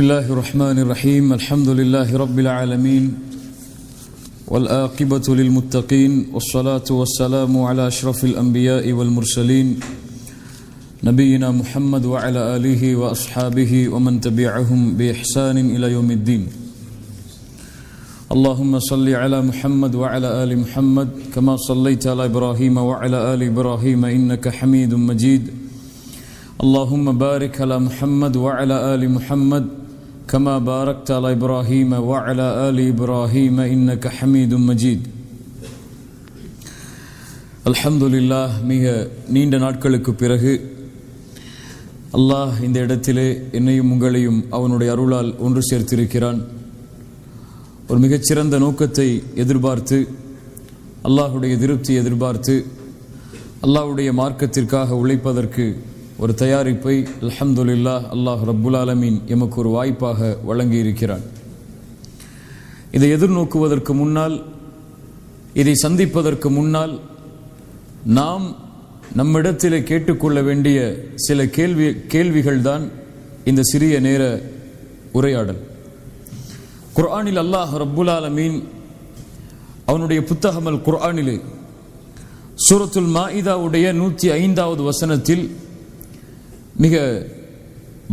Bismillahir Rahmanir Rahim. Alhamdulillahi Rabbil Alamin. Wal aqibatu lil muttaqin. Wassalatu wassalamu ala ashrafil anbiya'i wal mursalin. Nabiyyina Muhammad wa ala alihi wa ashabihi wa man tabi'ahum bi ihsanin ila yawmiddin. Allahumma salli ala Muhammad wa ala ali Muhammad kama sallaita ala Ibrahim wa ala ali Ibrahim innaka Hamidum Majid. Allahumma barik ala Muhammad wa ala ali Muhammad kama barakta ala Ibrahim wa ala ali Ibrahim innaka Hamidum Majid. Alhamdulillah, மிக நீண்ட நாட்களுக்கு பிறகு அல்லாஹ் இந்த இடத்திலே என்னையும் உங்களையும் அவனுடைய அருளால் ஒன்று சேர்த்திருக்கிறான். ஒரு மிகச்சிறந்த நோக்கத்தை எதிர்பார்த்து, அல்லாஹுடைய திருப்தி எதிர்பார்த்து, அல்லாஹுடைய மார்க்கத்திற்காக உழைப்பதற்கு ஒரு தயாரிப்பை அல்ஹம்துலில்லாஹ் அல்லாஹ் ரப்புல் ஆலமீன் எமக்கு ஒரு வாய்ப்பாக வழங்கி இருக்கிறான். இதை எதிர்நோக்குவதற்கு முன்னால், இதை சந்திப்பதற்கு முன்னால் நாம் நம்மிடத்திலே கேட்டுக்கொள்ள வேண்டிய சில கேள்விகள் தான் இந்த சிறிய நேர உரையாடல். குர்ஆனில் அல்லாஹ் ரப்புல் ஆலமீன் அவனுடைய புத்தகம் அல் குர்ஆனிலே சூரத்துல் மாஇதாவுடைய 105வது வசனத்தில் மிக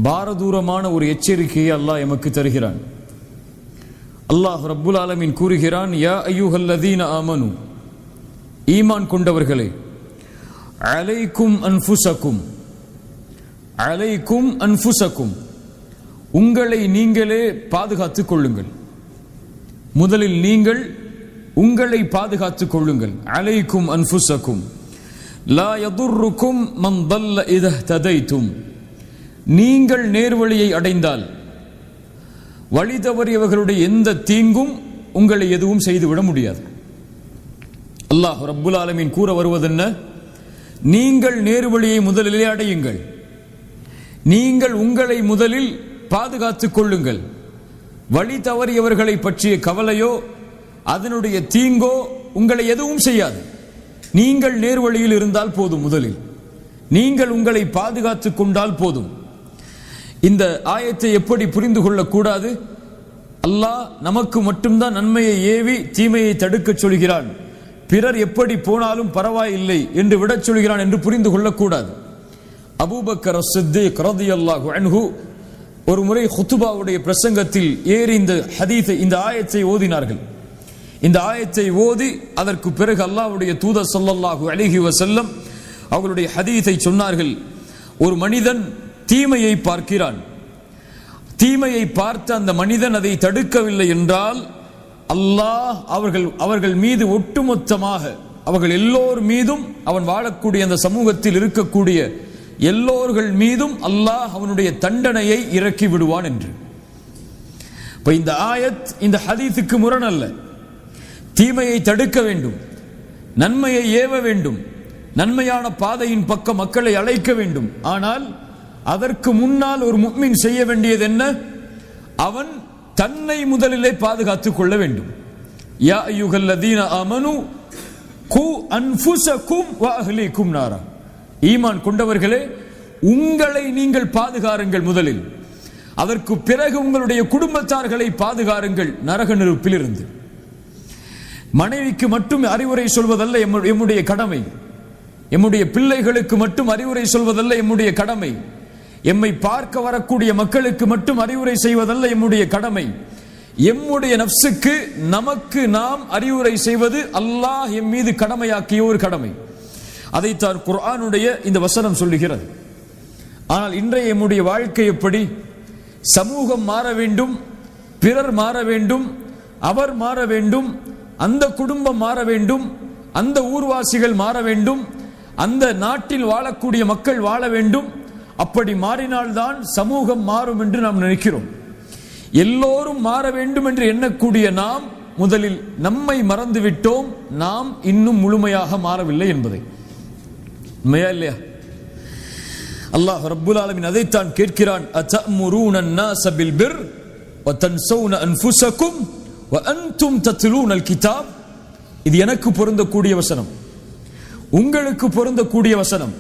பாரதூரமான ஒரு எச்சரிக்கையை அல்லாஹ் எமக்கு தருகிறான். அல்லாஹ் ரப்புல் ஆலமீன் கூறுகிறான், யா அய்யுஹல்லதீன ஆமனு, ஈமான் கொண்டவர்களே, அலைக்கும் அன்ஃபுஸக்கும், அலைக்கும் அன்ஃபுஸக்கும், உங்களை நீங்களே பாதுகாத்துக் கொள்ளுங்கள். முதலில் நீங்கள் உங்களை பாதுகாத்துக் கொள்ளுங்கள். அலைக்கும் அன்ஃபுஸக்கும் லா யதுர்ருக்கும் மன் தல்ல இதா ததைத்தும், நீங்கள் நேர்வழியை அடைந்தால் வழி தவறியவர்களுடைய எந்த தீங்கும் உங்களை எதுவும் செய்துவிட முடியாது. அல்லாஹ் ரப்புல் ஆலமீன் கூற வருவதென்ன? நீங்கள் நேர்வழியை முதலிலே அடையுங்கள், நீங்கள் உங்களை முதலில் பாதுகாத்துக் கொள்ளுங்கள். வழி தவறியவர்களை பற்றிய கவலையோ அதனுடைய தீங்கோ உங்களை எதுவும் செய்யாது. நீங்கள் நேர்வழியில் இருந்தால் போதும், முதலில் நீங்கள் உங்களை பாதுகாத்துக் கொண்டால் போதும். இந்த ஆயத்தை எப்படி புரிந்து கொள்ளக்கூடாது? அல்லாஹ் நமக்கு மட்டும்தான் நன்மையை ஏவி தீமையை தடுக்க சொல்கிறான், பிறர் எப்படி போனாலும் பரவாயில்லை என்று விடச் சொல்கிறான் என்று புரிந்து கொள்ளக்கூடாது. அபூபக்கர் அஸ்-சித்தீக் ரலியல்லாஹு அன்ஹு ஒரு முறை ஹுத்பாவுடைய பிரசங்கத்தில் ஏறி இந்த ஹதீஸை, இந்த ஆயத்தை ஓதினார்கள். இந்த ஆயத்தை ஓதி அதற்கு பிறகு அல்லாஹ்வுடைய தூதர் ஸல்லல்லாஹு அலைஹி வஸல்லம் அவர்களுடைய ஹதீஸை சொன்னார்கள். ஒரு மனிதன் தீமையை பார்க்கிறான், தீமையை பார்த்த அந்த மனிதன் அதை தடுக்கவில்லை என்றால் அல்லாஹ் அவர்கள் மீது ஒட்டுமொத்தமாக, அவர்கள் எல்லோர் மீதும், அவன் வாழக்கூடிய அந்த சமூகத்தில் இருக்கக்கூடிய எல்லோர்கள் மீதும் அல்லாஹ் அவனுடைய தண்டனையை இறக்கி விடுவான் என்று. இப்ப இந்த ஆயத் இந்த ஹதீஸுக்கு முரண் அல்ல. தீமையை தடுக்க வேண்டும், நன்மையை ஏவ வேண்டும், நன்மையான பாதையின் பக்கம் மக்களை அழைக்க வேண்டும். ஆனால் அதற்கு முன்னால் ஒரு முஃமின் செய்ய வேண்டியது என்ன? அவன் தன்னை முதலிலே பாதுகாத்துக் கொள்ள வேண்டும். யா அய்யுஹல்லதீன ஆமனு கு அன்ஃபுஸக்கும் வ அஹ்லீக்கும் நாரா, ஈமான் கொண்டவர்களே, உங்களை நீங்கள் பாதுகாருங்கள் முதலில், அதற்கு பிறகு உங்களுடைய குடும்பத்தார்களை பாதுகாருங்கள் நரக நெருப்பிலிருந்து. மனைவிக்கு மட்டும் அறிவுரை சொல்வதல்ல எம்முடைய கடமை, எம்முடைய பிள்ளைகளுக்கு மட்டும் அறிவுரை சொல்வதல்ல எம்முடைய கடமை, எம்மை பார்க்க வரக்கூடிய மக்களுக்கு மட்டும் அறிவுரை செய்வதல்ல எம்முடைய கடமை, எம்முடைய நஃப்ஸுக்கு, நமக்கு நாம் அறிவுரை செய்வது அல்லாஹ் எம் மீது கடமையாக்கிய ஒரு கடமை. அதைத்தான் குர்ஆனுடைய இந்த வசனம் சொல்லுகிறது. ஆனால் இன்றைய எம்முடைய வாழ்க்கை எப்படி? சமூகம் மாற வேண்டும், பிறர் மாற வேண்டும், அவர் மாற வேண்டும், அந்த குடும்பம் மாற வேண்டும், அந்த ஊர்வாசிகள் மாற வேண்டும், அந்த நாட்டில் வாழக்கூடிய மக்கள் வாழ வேண்டும். அப்படி மாறினால்தான் சமூகம் மாறும் என்று நாம் நினைக்கிறோம். எல்லோரும் மாற வேண்டும் என்று எண்ணக்கூடிய நாம் முதலில் நம்மை மறந்துவிட்டோம், நாம் இன்னும் முழுமையாக மாறவில்லை என்பதை. உண்மையா இல்லையா? அல்லாஹ் ரப்புல் ஆலமீன் அதைத்தான் கேட்கிறான், அத்தஅமுரூன அன்-நாஸ பில் பிர் வ தன்ஸௌன அன்ஃபுஸக்கும் வ அன்தும் தத்லூனல் கிதாப். இது எனக்கு பொருந்தக்கூடிய வசனம், உங்களுக்கு பொருந்தக்கூடிய வசனம்.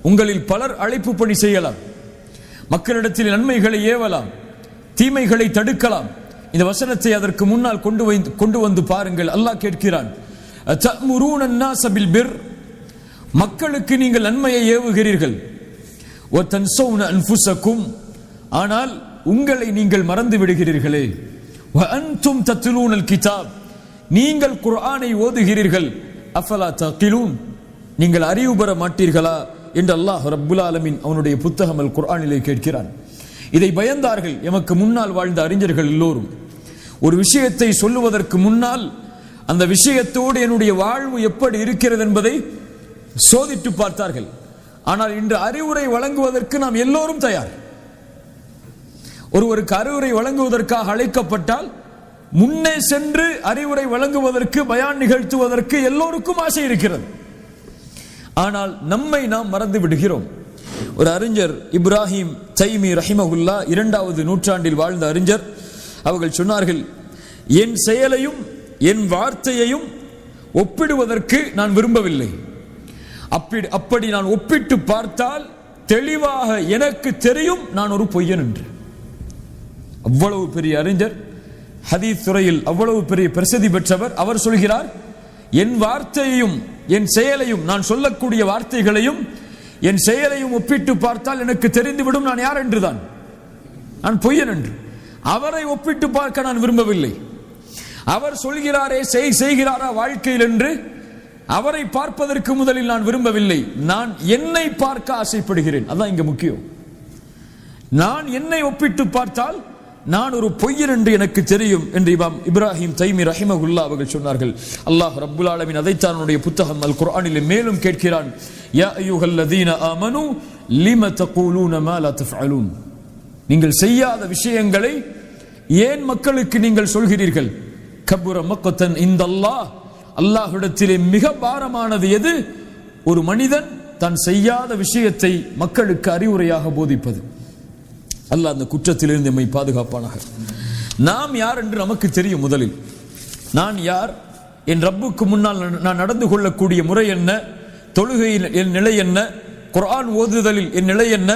உங்களில் பலர் அழைப்பு பணி செய்யலாம், மக்களிடத்தில் நன்மைகளை ஏவலாம், தீமைகளை தடுக்கலாம். இந்த வசனத்தை அதற்கு முன்னால் கொண்டு வந்து பாருங்கள். அல்லாஹ் கேட்கிறான், தஅமுரூன அன்-நாஸ பில் பிர், மக்களுக்கு நீங்கள் நன்மையை ஏவுகிறீர்கள், வ தன்ஸௌன அன்ஃபுஸக்கும், ஆனால் உங்களை நீங்கள் மறந்து விடுகிறீர்களே, வ அன்தும் தத்லூனல் கிதாப், நீங்கள் குர்ஆனை ஓதுகிறீர்கள், அஃபலா தஅகிலூன், நீங்கள் அறிவு பெற மாட்டீர்களா என்று அல்லாஹ் ரப்புல் ஆலமீன் அவனுடைய புத்தகம் அல் குர்ஆனிலே கேட்கிறான். இதை பயந்தார்கள் எமக்கு முன்னால் வாழ்ந்த அறிஞர்கள் எல்லோரும். ஒரு விஷயத்தை சொல்லுவதற்கு முன்னால் அந்த விஷயத்தோடு என்னுடைய வாழ்வு எப்படி இருக்கிறது என்பதை சோதித்து பார்த்தார்கள். ஆனால் இன்று அறிவுரை வழங்குவதற்கு நாம் எல்லோரும் தயார். ஒருவருக்கு அறிவுரை வழங்குவதற்காக அழைக்கப்பட்டால் முன்னே சென்று அறிவுரை வழங்குவதற்கு, பயான் நிகழ்த்துவதற்கு எல்லோருக்கும் ஆசை இருக்கிறது. ஆனால் நம்மை நாம் மறந்து விடுகிறோம். ஒரு அறிஞர் இப்ராஹிம் தைமி ரஹிமஹுல்லா, 2வது நூற்றாண்டில் வாழ்ந்த அறிஞர், அவர்கள் சொன்னார்கள், என் செயலையும் என் வார்த்தையையும் ஒப்பிடுவதற்கு நான் விரும்பவில்லை. அப்படி நான் ஒப்பிட்டு பார்த்தால் தெளிவாக எனக்கு தெரியும் நான் ஒரு பொய்யன் என்று. அவ்வளவு பெரிய அறிஞர், ஹதீஸ் துறையில் அவ்வளவு பெரிய பிரசித்தி பெற்றவர். அவர் சொல்கிறார், என் வார்த்தையையும் என் செயலையும், நான் சொல்லக்கூடிய வார்த்தைகளையும் என் செயலையும் ஒப்பிட்டு பார்த்தால் எனக்கு தெரிந்துவிடும் நான் யார் என்றுதான், நான் பொய்யன் என்று. அவரை ஒப்பிட்டு பார்க்க நான் விரும்பவில்லை. அவர் சொல்கிறாரே செய்கிறாரா வாழ்க்கையில் என்று அவரை பார்ப்பதற்கு முதலில் நான் விரும்பவில்லை. நான் என்னை பார்க்க ஆசைப்படுகிறேன். அதான் இங்க முக்கியம். நான் என்னை ஒப்பிட்டு பார்த்தால் நான் ஒரு பொய்யன் என்று எனக்கு தெரியும் என்று இமாம் இப்ராஹிம் தைமி ரஹிமஹுல்லா அவர்கள் சொன்னார்கள். அல்லாஹ் ரப்புல் ஆலமீன் அதைத்தான் அவனுடைய புத்தகம் அல் குர்ஆனிலே மேலும் கேட்கிறான், யா அய்யுஹல்லதீன ஆமனு லிம தகூலூன மா லா தஃஅலூன், நீங்கள் செய்யாத விஷயங்களை ஏன் மக்களுக்கு நீங்கள் சொல்கிறீர்கள்? கபுர மக்கத்தன் இந்தல்லாஹ், அல்லாஹ்விடத்திலே மிக பாரமானது எது? ஒரு மனிதன் தான் செய்யாத விஷயத்தை மக்களுக்கு அறிவுரையாக போதிப்பது. அல்லாஹ் அந்த குற்றத்திலிருந்து நம்மை பாதுகாப்பானாக. நாம் யார் என்று நமக்கு தெரியும். முதலில் நான் யார், என் ரப்புக்கு முன்னால் நான் நடந்து கொள்ளக்கூடிய முறை என்ன, தொழுகையில் என் நிலை என்ன, குர்ஆன் ஓதுதலில் என் நிலை என்ன,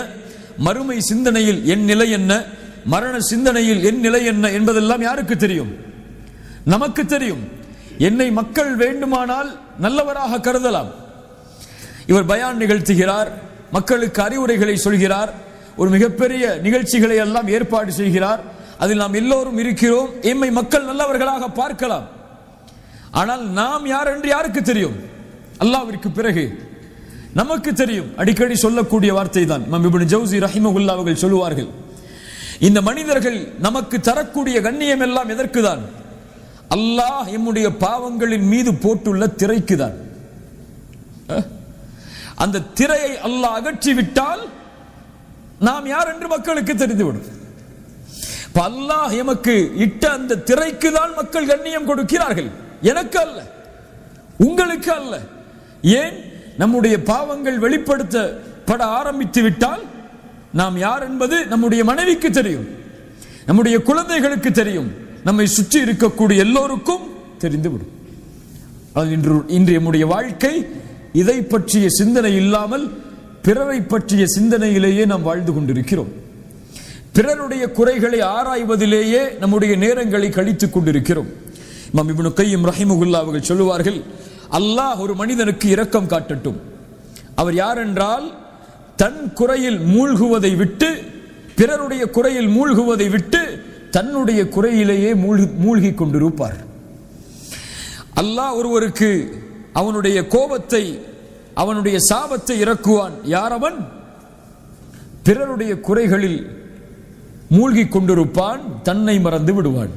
மறுமை சிந்தனையில் என் நிலை என்ன, மரண சிந்தனையில் என் நிலை என்ன என்பதெல்லாம் யாருக்கு தெரியும்? நமக்கு தெரியும். என்னை மக்கள் வேண்டுமானால் நல்லவராக கருதலாம். இவர் பயான் நிகழ்த்துகிறார், மக்களுக்கு அறிவுரைகளை சொல்கிறார், ஒரு மிகப்பெரிய நிகழ்ச்சிகளை எல்லாம் ஏற்பாடு செய்கிறார், அதில் நாம் எல்லோரும் இருக்கிறோம். எம்மை மக்கள் நல்லவர்களாக பார்க்கலாம். ஆனால் நாம் யார் என்று யாருக்கு தெரியும்? அல்லாஹ்விற்கு பிறகு நமக்கு தெரியும். அடிக்கடி சொல்லக்கூடிய வார்த்தை தான் இமாம் இப்னு ஜௌஸி ரஹிமஹுல்லாஹ் அவர்கள் சொல்லுவார்கள், இந்த மனிதர்கள் நமக்கு தரக்கூடிய கண்ணியம் எல்லாம் எதற்கு தான்? அல்லாஹ் எம்முடைய பாவங்களின் மீது போட்டுள்ள திரைக்கு தான். அந்த திரையை அல்லாஹ் அகற்றிவிட்டால் நாம் யார் என்று மக்களுக்கு தெரிந்துவிடும். அல்லாஹ் எமக்கு இட்ட அந்த திரைக்கு தான் மக்கள் கண்ணியம் கொடுக்கிறார்கள், எனக்கு அல்ல, உங்களுக்கு அல்ல. ஏன்? நம்முடைய பாவங்கள் வெளிப்படுத்தப்பட ஆரம்பித்து விட்டால் நாம் யார் என்பது நம்முடைய மனைவிக்கு தெரியும், நம்முடைய குழந்தைகளுக்கு தெரியும், நம்மை சுற்றி இருக்கக்கூடிய எல்லோருக்கும் தெரிந்துவிடும். இன்று நம்முடைய வாழ்க்கை இதை பற்றிய சிந்தனை இல்லாமல் பிறரை பற்றிய சிந்தனையிலேயே நாம் வாழ்ந்து கொண்டிருக்கிறோம். பிறருடைய குறைகளை ஆராய்வதிலேயே நம்முடைய நேரங்களை கழித்துக் கொண்டிருக்கிறோம். இமாம் இப்னு கையிம் ரஹிமஹுல்லாஹ் அவர்கள் சொல்லுவார்கள், அல்லாஹ் ஒரு மனிதனுக்கு இரக்கம் காட்டட்டும். அவர் யார் என்றால், தன் குறையில் மூழ்குவதை விட்டு, பிறருடைய குறையில் மூழ்குவதை விட்டு தன்னுடைய குறையிலேயே மூழ்கி கொண்டிருப்பார். அல்லாஹ் ஒருவருக்கு அவனுடைய கோபத்தை, அவனுடைய சாபத்தை இறக்குவான். யார் அவன்? பிறருடைய குறைகளில் மூழ்கி கொண்டிருப்பான், தன்னை மறந்து விடுவான்.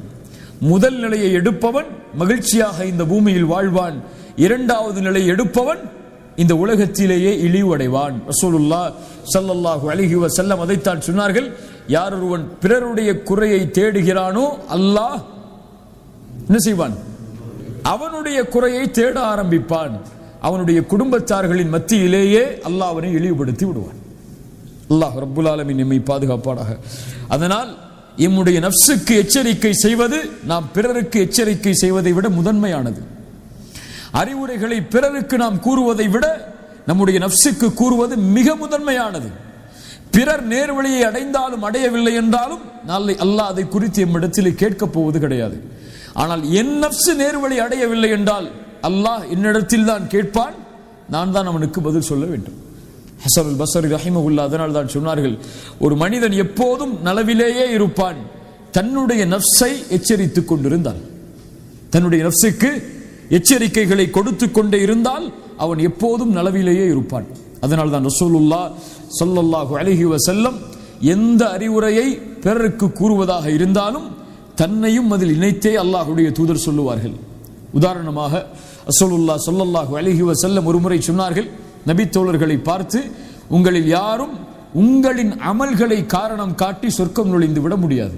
முதல் நிலையை எடுப்பவன் மகிழ்ச்சியாக இந்த பூமியில் வாழ்வான், இரண்டாவது நிலையை எடுப்பவன் இந்த உலகத்திலேயே இழிவடைவான். ரசூலுல்லாஹ் ஸல்லல்லாஹு அலைஹி வஸல்லம் அதைத்தான் சொன்னார்கள், யார் ஒருவன் பிறருடைய குறையை தேடுகிறானோ அல்லாஹ் என்ன செய்வான்? அவனுடைய குறையை தேட ஆரம்பிப்பான். அவனுடைய குடும்பத்தார்களின் மத்தியிலேயே அல்லாஹ் அவனை இழிவுபடுத்தி விடுவான். அல்லாஹ் ரப்புல் ஆலமீன் நம்மை பாதுகாப்பானாக. அதனால் நம்முடைய நஃப்ஸுக்கு எச்சரிக்கை செய்வது நாம் பிறருக்கு எச்சரிக்கை செய்வதை விட முதன்மையானது. அறிவுரைகளை பிறருக்கு நாம் கூறுவதை விட நம்முடைய நஃப்ஸுக்கு கூறுவது மிக முதன்மையானது. பிறர் நேர்வழியை அடைந்தாலும் அடையவில்லை என்றாலும் நாளை அல்லாஹ் அதை குறித்து எம்மிடத்தில் கேட்கப் போவது கிடையாது. ஆனால் என் நஃப்ஸ் நேர்வழி அடையவில்லை என்றால் அல்லாஹ் என்னிடத்தில் தான் கேட்பான், நான் தான் அவனுக்கு பதில் சொல்ல வேண்டும். ஹஸன் அல் பஸ்ரி ரஹிமஹுல்லாஹ் அதனால் தான் சொன்னார்கள், ஒரு மனிதன் எப்போதும் நலவிலேயே இருப்பான் தன்னுடைய நஃப்ஸை எச்சரித்துக் கொண்டிருந்தால், தன்னுடைய நஃப்ஸுக்கு எச்சரிக்கைகளை கொடுத்து கொண்டே இருந்தால் அவன் எப்போதும் நலவிலேயே இருப்பான். அதனால் தான் ரசூலுல்லாஹ் ஸல்லல்லாஹு அலைஹி வஸல்லம் எந்த அறிவுரையை பிறருக்கு கூறுவதாக இருந்தாலும் தன்னையும் அதில் இணைத்தே அல்லாஹ்வுடைய தூதர் சொல்லுவார்கள். உதாரணமாக ரசூலுல்லாஹ் ஸல்லல்லாஹு அலைஹி வஸல்லம் ஒருமுறை சொன்னார்கள், நபி தோழர்களை பார்த்து, உங்களில் யாரும் உங்களின் அமல்களை காரணம் காட்டி சொர்க்கம் நுழைந்து விட முடியாது.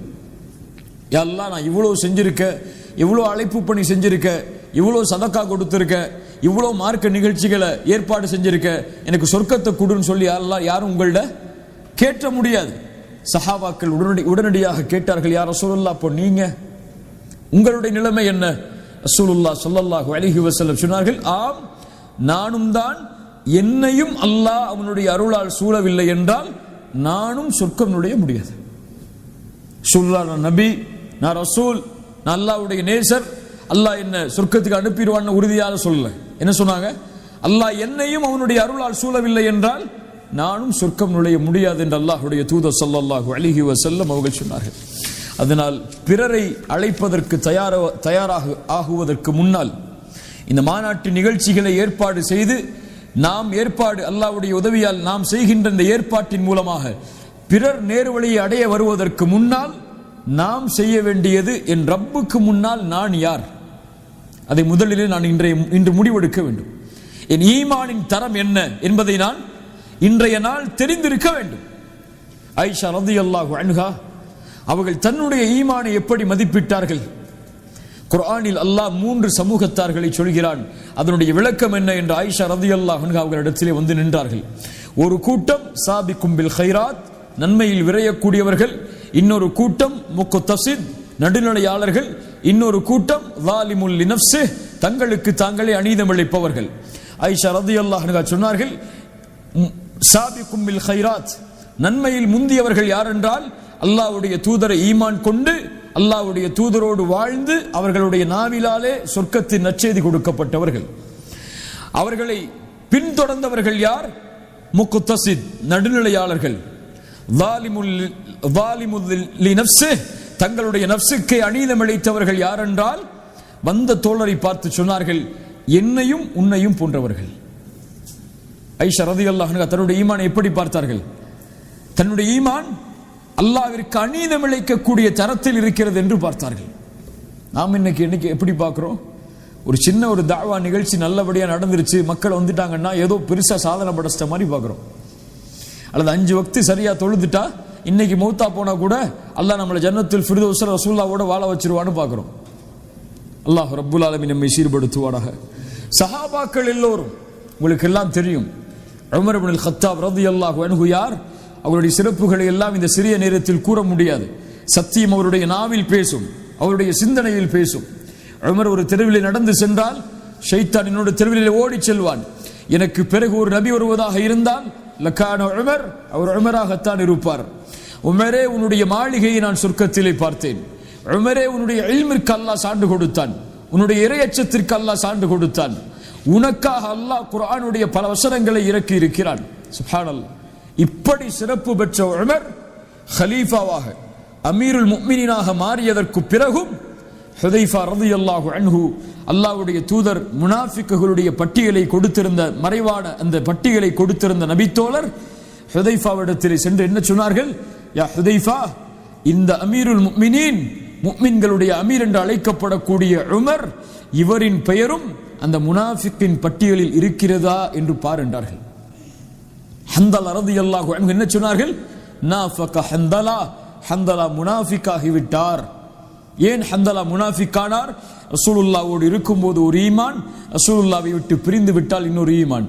யா அல்லாஹ், நான் இவ்வளவு செஞ்சிருக்க, இவ்வளவு அழைப்பு பணி செஞ்சிருக்க, இவ்வளவு சதக்கா கொடுத்திருக்க, இவ்வளவு மார்க்க நிகழ்ச்சிகளை ஏற்பாடு செஞ்சிருக்க, எனக்கு சொர்க்கத்தை கொடுன்னு சொல்லி அல்லாஹ் யாரும் உங்கள்ட கேட்ட முடியாது. சஹாபாக்கள் உடனடியாக கேட்டார்கள், யா ரசூலுல்லாஹ், அப்போ நீங்க உங்களுடைய நிலைமை என்ன? ரசூலுல்லாஹ் ஸல்லல்லாஹு அலைஹி வஸல்லம் சொன்னார்கள், ஆம், நானும் தான். என்னையும் அல்லாஹ் அவனுடைய அருளால் சூழவில்லை என்றால் நானும் சொர்க்கம் நுழைய முடியாது. நான் நபி, நான் ரசூல், நான் அல்லாஹ்வுடைய நேசர், அல்லாஹ் என்ன சொர்க்கத்துக்கு அனுப்பிடுவான்னு உறுதியாக சொல்லல. என்ன சொன்னாங்க? அல்லாஹ் என்னையும் அவனுடைய அருளால் சூழவில்லை என்றால் நானும் சொர்க்கம் நுழைய முடியாது என்று அல்லாஹ்வுடைய தூதர் ஸல்லல்லாஹு அலைஹி வஸல்லம் அவர்கள் சொன்னார்கள். அதனால் பிறரை அழைப்பதற்கு தயாராக ஆகுவதற்கு முன்னால் இந்த மாநாட்டு நிகழ்ச்சிகளை ஏற்பாடு செய்து நாம் அல்லாஹ்வுடைய உதவியால் நாம் செய்கின்ற இந்த ஏற்பாட்டின் மூலமாக பிறர் நேர்வழியை அடைய வருவதற்கு முன்னால் நாம் செய்ய வேண்டியது, என் ரப்புக்கு முன்னால் நான் யார், அதை முதலிலே நான் இன்று முடிவெடுக்க வேண்டும். என் ஈமானின் தரம் என்ன என்பதை நான் இன்றைய நாள் தெரிந்திருக்க வேண்டும். ஆயிஷா ரலியல்லாஹு அன்ஹா அவர்கள் தன்னுடைய ஈமானை எப்படி மதிப்பிட்டார்கள்? குர்ஆனில் அல்லாஹ் 3 சமூகத்தார்களை சொல்கிறான். அதனுடைய விளக்கம் என்ன என்று ஆயிஷா ரலியல்லாஹு அன்ஹா அவர்களிடத்திலே வந்து நின்றார்கள். ஒரு கூட்டம் சாபிக்கும் பில் கைராத், நன்மையில் விரையக்கூடியவர்கள். இன்னொரு கூட்டம் முக்தஸித், நடுநிலையாளர்கள். இன்னொரு கூட்டம் ஸாலிமுல் லினஃப்ஸி, தங்களுக்கு தாங்களே அநீதம் இழைப்பவர்கள். ஆயிஷா ரலியல்லாஹு அன்ஹா சொன்னார்கள், சாபிக்கும் பில் கைராத், நன்மையில் முந்தியவர்கள் யார் என்றால் அல்லாஹ்வுடைய தூதரை ஈமான் கொண்டு அல்லாஹ்வுடைய தூதரோடு வாழ்ந்து அவர்களுடைய நாவிலாலே சொர்க்கத்தின் நற்செய்தி கொடுக்கப்பட்டவர்கள். அவர்களை பின்தொடர்ந்தவர்கள் யார்? முக்தஸித், நடுநிலையாளர்கள். ஸாலிமுல் லினஃப்ஸி, தங்களுடைய நஃப்ஸுக்கு அநீதம் இழைத்தவர்கள் யார் என்றால் வந்த தோழரை பார்த்து சொன்னார்கள், என்னையும் உன்னையும் போன்றவர்கள். ஆயிஷா ரலியல்லாஹு அன்ஹா தன்னுடைய ஈமானை எப்படி பார்த்தார்கள்? தன்னுடைய ஈமான் அல்லாஹ்விற்கு அநீதம் இழைக்கக்கூடிய தரத்தில் இருக்கிறது என்று பார்த்தார்கள். நாம் இன்னைக்கு எப்படி பார்க்கிறோம்? ஒரு சின்ன ஒரு தாவா நிகழ்ச்சி நல்லபடியா நடந்துருச்சு, மக்கள் வந்துட்டாங்கன்னா ஏதோ பெருசா சாதனை படைச்சிட்ட மாதிரி பார்க்கிறோம். அல்லது 5 வக்து சரியா தொழுதுட்டா இன்னைக்கு மௌத்தா போனா கூட அல்லாஹ் நம்மளை ஜன்னத்துல் ஃபிர்தௌஸ் ரசூலுல்லாஹ்வோட வாழ வச்சிருவான்னு பார்க்கிறோம். அல்லாஹ் ரப்புல் ஆலமீன் நம்மை சீர்படுத்துவாராக. சஹாபாக்கள் எல்லோரும் உங்களுக்கு எல்லாம் தெரியும். உமர் இப்னுல் கத்தாப் ரலியல்லாஹு அன்ஹு யார்? அவருடைய சிறப்புகளை எல்லாம் இந்த சிறிய நேரத்தில் கூற முடியாது. சத்தியம் அவருடைய நாவில் பேசும், அவருடைய சிந்தனையில் பேசும். உமர் ஒரு தெருவில் நடந்து சென்றால் ஷைத்தான் என்னோட தெருவில் ஓடி செல்வான். எனக்கு பிறகு ஒரு நபி வருவதாக இருந்தால் லக்கான உமர், அவர் உமராகத்தான் இருப்பார். உமரே, உன்னுடைய மாளிகையை நான் சொர்க்கத்திலே பார்த்தேன். உமரே, உன்னுடைய இல்மிற்கு அல்லாஹ் சான்று கொடுத்தான், உன்னுடைய இறையச்சத்திற்கு அல்லாஹ் சான்று கொடுத்தான். உனக்காக அல்லாஹ் குர்ஆனுடைய பல வசனங்களை இறக்கி இருக்கிறான். சுப்ஹானல்லாஹ். இப்படி சிறப்பு பெற்ற உமர் ஹலீஃபாவாக அமீருல் முஃமினீனாக மாறியதற்கு பிறகும் ஹுதைஃபா ரலியல்லாஹு அன்ஹு அல்லாஹ்வுடைய தூதர் முனாஃபிக்குகளுடைய பட்டியலை கொடுத்திருந்த, மறைவான அந்த பட்டியலை கொடுத்திருந்த நபித்தோழர் ஹுதைஃபாவிடத்திலே சென்று என்ன சொன்னார்கள்? யா ஹுதைஃபா, இந்த அமீருல் முஃமினீன், முஃமின்களுடைய அமீர் என்று அழைக்கப்படக்கூடிய உமர், இவரின் பெயரும் அந்த முனாஃபிக்கின் பட்டியலில் இருக்கிறதா என்று பார் என்றார்கள். ஹந்தலா ரலியல்லாஹு அன்ஹு என்ன சொன்னார்கள்? நாஃபக ஹந்தலா, ஹந்தலா முனாஃபிக்காகி விட்டார். ஏன் ஹந்தலா முனாஃபிக்கானார்? ரசூலுல்லாஹ்வோடு இருக்கும்போது ஒரு ஈமான், ரசூலுல்லாஹ்வை விட்டு பிரிந்து விட்டால் இன்னொரு ஈமான்.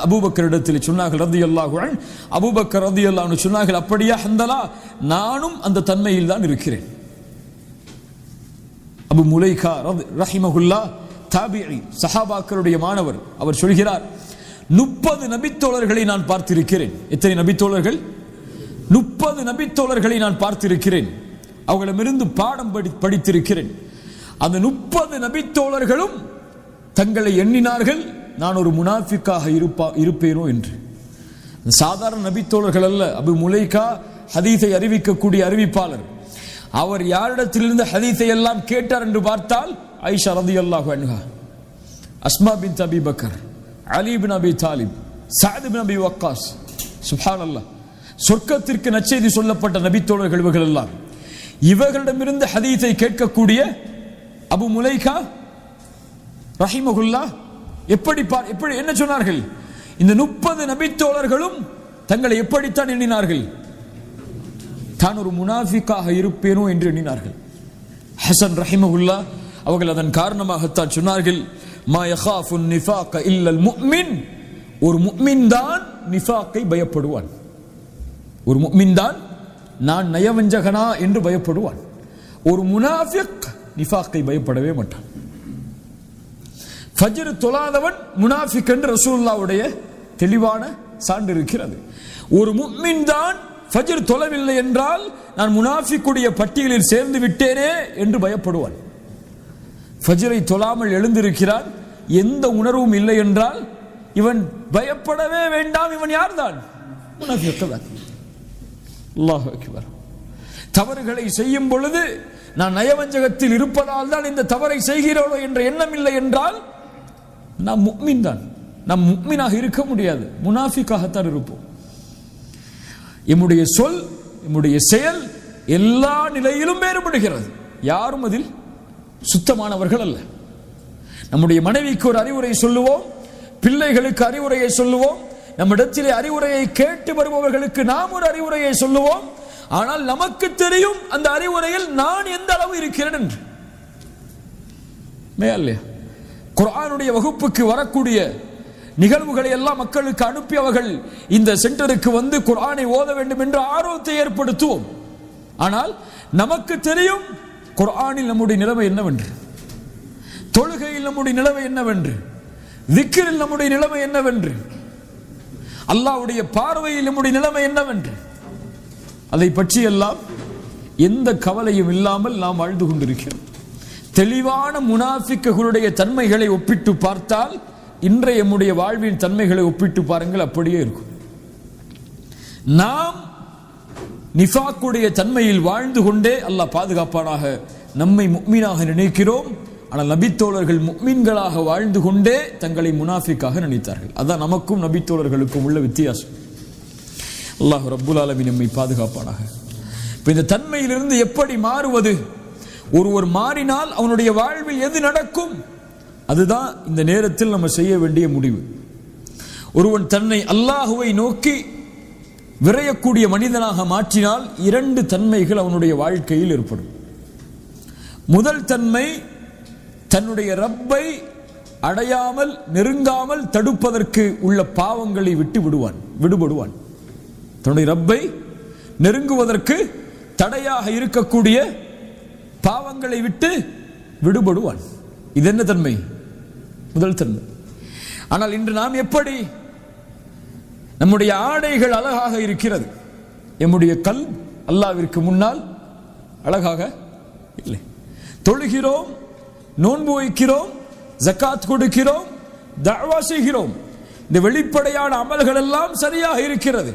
அபூபக்கரிடத்தில் சொன்னார்கள் ரலியல்லாஹு அன்ஹு. அபூபக்கர் ரலியல்லாஹு அன்ஹு சொன்னார்கள், அப்படியா ஹந்தலா, நானும் அந்த தன்மையில் தான் இருக்கிறேன். அபு முலைகா ரஹிமஹுல்லா தாபிஈ, சஹாபாக்களுடைய மாணவர், அவர் சொல்கிறார், 30 நபித்தோழர்களை நான் பார்த்திருக்கிறேன். எத்தனை நபித்தோழர்கள்? 30 நபித்தோழர்களை நான் பார்த்திருக்கிறேன், அவர்களிடமிருந்து பாடம் படித்திருக்கிறேன். அந்த 30 நபித்தோழர்களும் தங்களை எண்ணினார்கள் நான் ஒரு முனாஃபிக்காக இருப்பேனோ என்று. சாதாரண நபித்தோழர்கள் அல்ல. அபு முலைகா ஹதீஸை அறிவிக்கக்கூடிய அறிவிப்பாளர். அவர் யாரிடத்திலிருந்து ஹதீஸை எல்லாம் கேட்டார் என்று பார்த்தால் ஆயிஷா ரலியல்லாஹு அன்ஹா, அஸ்மா பின்த் அபி பக்கர், அலி பின் அபி தாலிப், சஅத் பின் அபி வக்காஸ். சுப்ஹானல்லாஹ், சொர்க்கத்திற்கு நற்செய்தி சொல்லப்பட்ட நபித்தோழர்கள் இவர்கள் எல்லாம். இவர்களிடமிருந்து ஹதீஸை கேட்கக்கூடிய அபு முலைகா ரஹிமஹுல்லாஹ் எப்படி என்ன சொன்னார்கள்? இந்த 30 நபித்தோழர்களும் தங்களை எப்படித்தான் எண்ணினார்கள்? தான் ஒரு முனாஃபிக்காக இருப்பேனோ என்று எண்ணினார்கள். ஹசன் ரஹிமஹுல்லாஹ் அவர்கள் அதன் காரணமாகத்தான் சொன்னார்கள், மா யகாஃபுன் நிஃபாக இல்லல் முஃமின். ஒரு முஃமின் தான் நிஃபாக்கை பயப்படுவான். ஒரு முஃமின் தான் நான் நயவஞ்சகனா என்று பயப்படுவான். ஒரு முனாஃபிக் நிஃபாக்கை பயப்படவே மாட்டான். ஃபஜ்ர் தொழாதவன் முனாஃபிக் என்று ரசூலுல்லாஹ்வுடைய தெளிவான சான்று இருக்கிறது. ஒரு முஃமின் தான் ஃபஜ்ர் தொழவில்லை என்றால் நான் முனாஃபிக்குடைய பட்டியலில் சேர்ந்து விட்டேனே என்று பயப்படுவான். ஃபஜ்ரை தொழாமல் எழுந்திருக்கிறான், எந்த உணர்வும் இல்லை என்றால் இவன் பயப்படவே வேண்டாம். இவன் யார்தான்? முனாஃபிக் தான். அல்லாஹு அக்பர். தவறுகளை செய்யும் பொழுது நான் நயவஞ்சகத்தில் இருப்பதால் தான் இந்த தவறை செய்கிறோம் என்ற எண்ணம் இல்லை என்றால் நாம் முஃமின் தான். நாம் முஃமினாக இருக்க முடியாது, முனாஃபிக்காகத்தான் இருப்போம். எம்முடைய சொல், எம்முடைய செயல் எல்லா நிலையிலும் வேறுபடுகிறது. யாரும் அதில் சுத்தமானவர்கள் அல்ல. நம்முடைய மனைவிக்கு ஒரு அறிவுரை சொல்லுவோம், பிள்ளைகளுக்கு அறிவுரையை சொல்லுவோம், நம்மிடத்திலே அறிவுரையை கேட்டு வருபவர்களுக்கு நாம் ஒரு அறிவுரையை சொல்லுவோம். ஆனால் நமக்கு தெரியும் அந்த அறிவுரையில் நான் எந்த அளவு இருக்கிறேன் என்று. இல்லையா? குர்ஆனுடைய வகுப்புக்கு வரக்கூடிய நிகழ்வுகளை எல்லாம் மக்களுக்கு அனுப்பி அவர்கள் இந்த சென்டருக்கு வந்து குர்ஆனை ஓத வேண்டும் என்று ஆர்வத்தை ஏற்படுத்துவோம். ஆனால் நமக்கு தெரியும் குர்ஆனில் நம்முடைய நிலைமை என்னவென்று, தொழுகையில் நம்முடைய நிலைமை என்னவென்று, திக்ரில் நம்முடைய நிலைமை என்னவென்று, அல்லாஹ்வுடைய பார்வையில் நம்முடைய நிலைமை என்னவென்று. அதை பற்றி எல்லாம் எந்த கவலையும் இல்லாமல் நாம் வாழ்ந்து கொண்டிருக்கிறோம். தெளிவான முனாஃபிக்குகளுடைய தன்மைகளை ஒப்பிட்டு பார்த்தால் இன்றைய நம்முடைய வாழ்வின் தன்மைகளை ஒப்பிட்டு பாருங்கள், அப்படியே இருக்கும். நாம் நிஃபாக்குடைய தன்மையில் வாழ்ந்து கொண்டே அல்லாஹ் பாதுகாப்பானாக நம்மை முஃமினாக நினைக்கிறோம். ஆனால் நபித்தோழர்கள் முஃமின்களாக வாழ்ந்து கொண்டே தங்களை முனாஃபிக்காக நினைத்தார்கள். அதான் நமக்கும் நபித்தோழர்களுக்கும் உள்ள வித்தியாசம். அல்லாஹ் ரப்புல் ஆலமீன் நம்மை பாதுகாப்பானாக. இப்ப இந்த தன்மையிலிருந்து எப்படி மாறுவது? ஒருவர் மாறினால் அவனுடைய வாழ்வில் எது நடக்கும்? அதுதான் இந்த நேரத்தில் நம்ம செய்ய வேண்டிய முடிவு. ஒருவன் தன்னை அல்லாஹுவை நோக்கி விரையக்கூடிய மனிதனாக மாற்றினால் 2 தன்மைகள் அவனுடைய வாழ்க்கையில் ஏற்படும். முதல் தன்மை, தன்னுடைய ரப்பை அடையாமல் நெருங்காமல் தடுப்பதற்கு உள்ள பாவங்களை விடுபடுவான். தன்னுடைய ரப்பை நெருங்குவதற்கு தடையாக இருக்கக்கூடிய பாவங்களை விட்டு விடுபடுவான். இது என்ன தன்மை? முதல் தன்மை. ஆனால் இன்று நாம் எப்படி? நம்முடைய ஆடைகள் அழகாக இருக்கிறது, நம்முடைய கல் அல்லாஹ்விற்கு முன்னால் அழகாக இல்லை. தொழுகிறோம், நோன்பு வைக்கிறோம், ஜகாத் கொடுக்கிறோம், தஅவா செய்கிறோம். இந்த வெளிப்படையான அமல்கள் எல்லாம் சரியாக இருக்கிறது.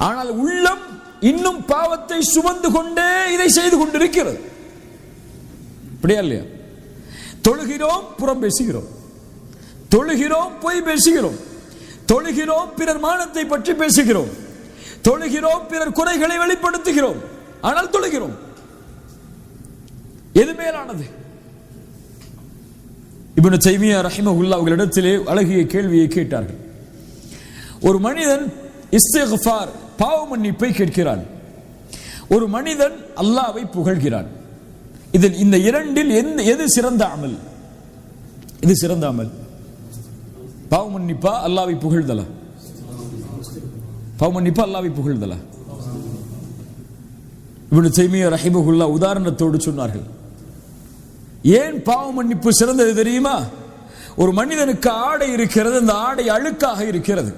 ஆனால் உள்ளம் இன்னும் பாவத்தை சுமந்து கொண்டே இதை செய்து கொண்டிருக்கிறது. அப்படியா இல்லையா? தொழுகிறோம், புறம் பேசுகிறோம், தொழுகிறோம், பொய் பேசுகிறோம், தொழுகிறோம், பிறர் மானத்தை பற்றி பேசுகிறோம், தொழுகிறோம், பிறர் குறைகளை வெளிப்படுத்துகிறோம். ஆனால் தொழுகிறோம். எது மேலானது? இப்னு தைமியா ரஹிமஹுல்லாஹ் அவர்களிடத்திலே அழகிய கேள்வியை கேட்டார்கள். ஒரு மனிதன் இஸ்திக்ஃபார், பாவ மன்னிப்பை கேட்கிறான். ஒரு மனிதன் அல்லாஹ்வை புகழ்கிறான். இதில் இந்த இரண்டில் எது சிறந்த அமல்? இது சிறந்த அமல்? பாவ மன்னிப்பா அல்லாஹ்வை புகழ்தலா? பாவ மன்னிப்பா அல்லாஹ்வை புகழ்தலா? இப்னு தைமியா ரஹிமஹுல்லாஹ் உதாரணத்தோடு சொன்னார்கள். ஏன் பாவ மன்னிப்பு சிறந்தது தெரியுமா? ஒரு மனிதனுக்கு ஆடை இருக்கிறது, அந்த ஆடை அழுக்காக இருக்கிறது,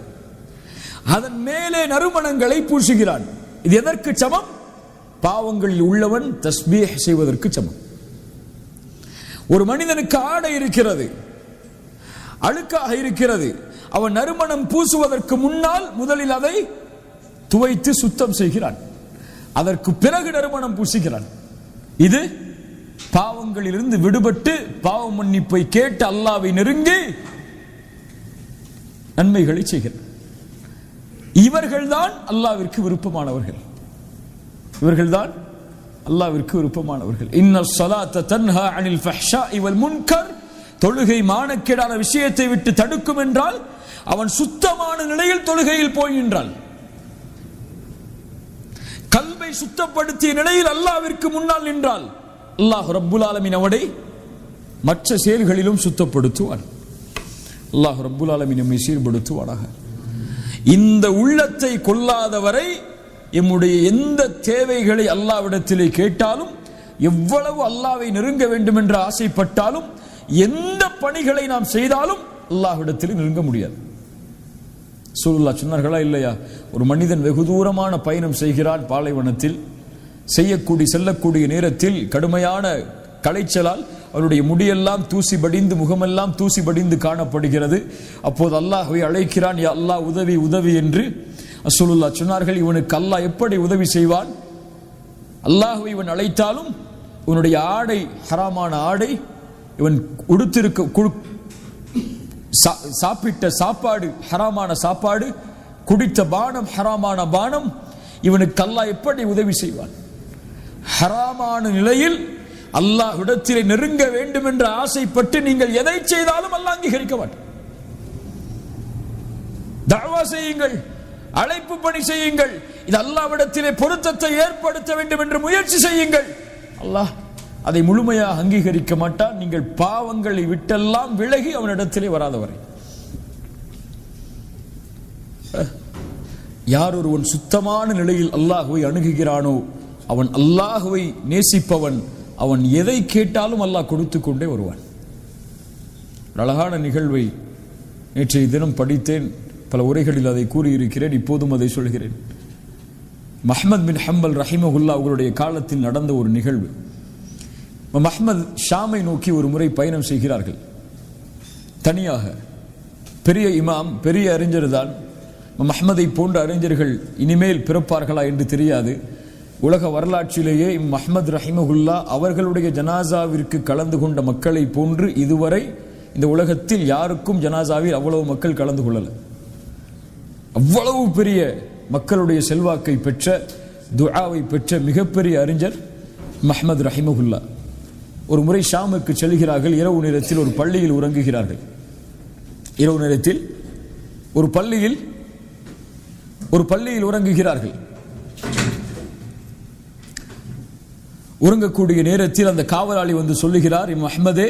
அதன் மேலே நறுமணங்களை பூசுகிறான். இது எதற்கு சமம்? பாவங்களில் உள்ளவன் தஸ்பீஹ் செய்வதற்கு சமம். ஒரு மனிதனுக்கு ஆடை இருக்கிறது, அழுக்காக இருக்கிறது, அவன் நறுமணம் பூசுவதற்கு முன்னால் முதலில் அதை துவைத்து சுத்தம் செய்கிறான், அதற்கு பிறகு நறுமணம் பூசுகிறான். இது பாவங்களிலிருந்து விடுபட்டு பாவ மன்னிப்பை கேட்டு அல்லாஹ்வை நெருங்கி நன்மைகளை செய்கிறார். இவர்கள்தான் அல்லாஹ்விற்கு விருப்பமானவர்கள். இவர்கள்தான் அல்லாஹ்விற்கு விருப்பமானவர்கள். இன்னஸ் ஸலாத்த தன்ஹா அனில் ஃபஹ்ஷாஇ வல் முன்கர், தொழுகை மானக்கேடான விஷயத்தை விட்டு தடுக்கும் என்றால் அவன் சுத்தமான நிலையில் தொழுகையில் போகின்றான். கல்வை சுத்தப்படுத்திய நிலையில் அல்லாஹ்விற்கு முன்னால் நின்றால் அல்லாஹ் ரப்புல் ஆலமீன் அவனை மற்ற செயல்களிலும் சுத்தப்படுத்துவான். அல்லாஹ் ரப்புல் ஆலமீன் நம்மை சீர்படுத்துவானாக. இந்த உள்ளத்தை கொள்ளாதவரை எம்முடைய எந்த தேவைகளை அல்லாஹ்விடத்திலே கேட்டாலும், எவ்வளவு அல்லாஹ்வை நெருங்க வேண்டும் என்று ஆசைப்பட்டாலும், எந்த பணிகளை நாம் செய்தாலும் அல்லாஹ்விடத்தில் நெருங்க முடியாது. ரசூலுல்லாஹ் சொன்னார்களா இல்லையா? ஒரு மனிதன் வெகு தூரமான பயணம் செய்கிறான், பாலைவனத்தில் செல்லக்கூடிய நேரத்தில் கடுமையான களைச்சலால் அவருடைய முடியெல்லாம் தூசி படிந்து, முகமெல்லாம் தூசி படிந்து காணப்படுகிறது. அப்போது அல்லாஹ்வை அழைக்கிறான், யா அல்லாஹ் உதவி உதவி என்று. ரசூலுல்லாஹ் சொன்னார்கள், இவனுக்கு அல்லாஹ் எப்படி உதவி செய்வான்? அல்லாஹ்வை இவன் அழைத்தாலும் இவனுடைய ஆடை ஹராமான ஆடை, இவன் உடுத்திருக்க சாப்பிட்ட சாப்பாடு ஹராமான சாப்பாடு, குடித்த பானம் ஹராமான பானம், இவனுக்கு அல்லாஹ் எப்படி உதவி செய்வான்? ஹராமான நிலையில் அல்லாஹ்விடத்திலே நெருங்க வேண்டும் என்று ஆசைப்பட்டு நீங்கள் எதை செய்தாலும் அல்லாஹ் அங்கீகரிக்க மாட்டான். தஅவா செய்யுங்கள், அழைப்பு பணி செய்யுங்கள், இது அல்லாஹ்விடத்திலே பொருத்தத்தை ஏற்படுத்த வேண்டும் என்று முயற்சி செய்யுங்கள், அல்லாஹ் அதை முழுமையாக அங்கீகரிக்க மாட்டான். நீங்கள் பாவங்களை விட்டெல்லாம் விலகி அவனிடத்திலே வராதவரை. யார் ஒருவன் சுத்தமான நிலையில் அல்லாஹ்வை அணுகுகிறானோ அவன் அல்லாஹ்வை நேசிப்பவன். அவன் எதை கேட்டாலும் அல்லாஹ் கொடுத்து கொண்டே வருவான். அழகான நிகழ்வை நேற்றைய தினம் படித்தேன், பல உரைகளில் அதை கூறியிருக்கிறேன், இப்போதும் அதை சொல்கிறேன். அஹ்மத் பின் ஹம்பல் ரஹிமஹுல்லாஹ் அவர்களுடைய காலத்தில் நடந்த ஒரு நிகழ்வு. அஹ்மத் ஷாமை நோக்கி ஒரு முறை பயணம் செய்கிறார்கள் தனியாக. பெரிய இமாம், பெரிய அறிஞர் தான். அஹ்மதை போன்ற அறிஞர்கள் இனிமேல் பிறப்பார்களா என்று தெரியாது. உலக வரலாற்றிலேயே அஹ்மத் ரஹிமஹுல்லாஹ் அவர்களுடைய ஜனாசாவிற்கு கலந்து கொண்ட மக்களை போன்று இதுவரை இந்த உலகத்தில் யாருக்கும் ஜனாசாவில் அவ்வளவு மக்கள் கலந்து கொள்ளல. அவ்வளவு பெரிய மக்களுடைய செல்வாக்கை பெற்ற, துஆவை பெற்ற மிகப்பெரிய அறிஞர் அஹ்மத் ரஹிமஹுல்லாஹ். ஒரு முறை ஷாமுக்கு செல்கிறார்கள். இரவு நேரத்தில் ஒரு பள்ளியில் உறங்குகிறார்கள். இரவு நேரத்தில் ஒரு பள்ளியில் உறங்குகிறார்கள். உறங்கக்கூடிய நேரத்தில் அந்த காவலாளி வந்து சொல்லுகிறார், அஹ்மதே,